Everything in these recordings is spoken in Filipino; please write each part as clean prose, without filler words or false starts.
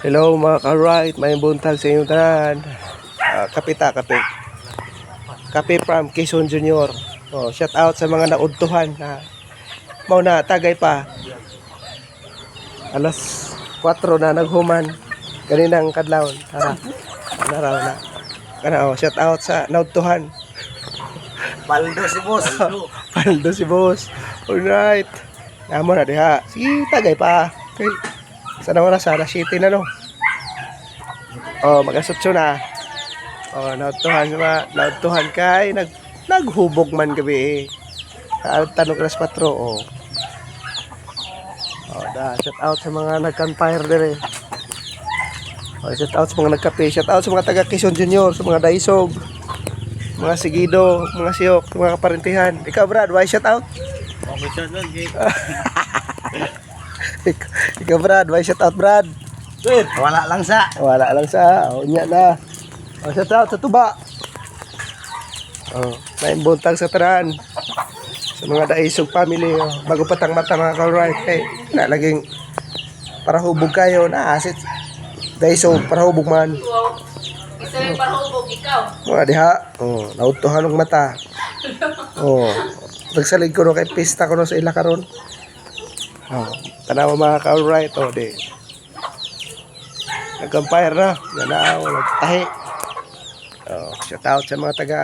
Hello mga ka-right, may buntag sa inyong tanan. Kape. Kape from Quezon Junior. Oh, shout out sa mga naudtuhan na mau na tagay pa. Alas 4 na naghuman. Ganinang kadlawon. Tara. Naraw na. Kana shout out sa naudtuhan. Paldo si boss. Paldo si boss. Alright. Namo na diha. Sige, tagay pa. Okay. Sana oras na city na no. Oh, magasutso na. Oh, nautuhan kay naghubog man gabi eh. Tanong alas 4 oh. Oh, shout out sa mga nag-campfire dire. Oh, shout out sa mga nagkape, shout out sa mga taga Quezon Junior, sa mga daisog, mga sigido, mga siyok, mga kaparentihan. Ikaw Brad, why shout out? Ikaw Brad, why shout out Brad? Wala lang sa. Wala lang sa, unya na. Oh, shout out sa tuba. Oh, may buntag sa tanan. Sa mga daisog family, oh, bago patang mata mga ka-right, eh, nalaging para hubog kayo na asit. Daisog para hubog man. Isa yung parhubog, ikaw. Mga diha, oh, nautuhan ng mata. Oh, nagsalig ko no kay pista ko no sa ila karon. Oh, tanawa mga ka-right, oh, di. Nag-campfire na, ganaw, nagtahi. Oh, shout out sa mga taga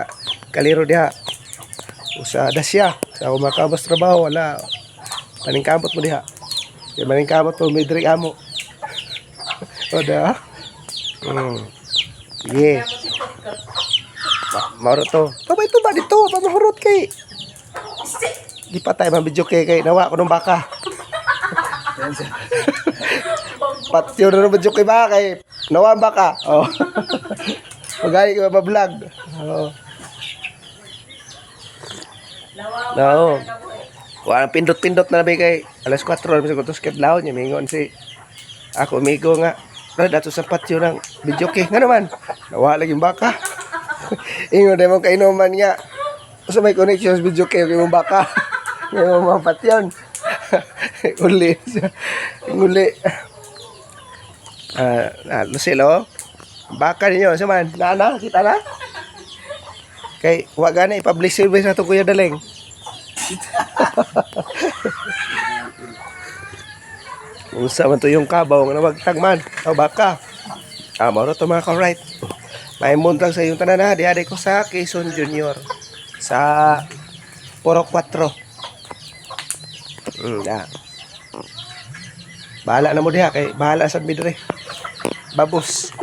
Kaliro diha. Usa dasya, sa umakabas trabaho, wala. Paningkamot mo diha. Kaya maningkamot mo, may drink amo. O da. Sige. Mauro to. Tabay to ba dito? Pamahurot kay. Di pa tayo mabidyo kay nawa ko ng baka. Patyo na naman kay baka kay nawa ang baka. Oh. Magani ka ba-vlog? Oo. No. Wala pindot-pindot na nabi kay alas 4 na ko to skip laon niya mingon si ako amigo nga. Brad ato sa patio ng video kay nga naman. Nawala yung baka. Ingon mo kay inuman nga. Sa may connection sa video kay yung baka. Ngayon mga patyon. Uli. Uli. Lucilo. Baka ninyo sa man. Na kita na. Kay wa gani i-publish service na to Kuya Daleng. Unsa man to yung kabaw nga nabagtag man. O baka. Mao to mga ka-right. May muntang sa yung tanan na diade ko sa Quezon Junior. Sa Puro 4. Bahala na mo diha kay bahala sa midre. Babos.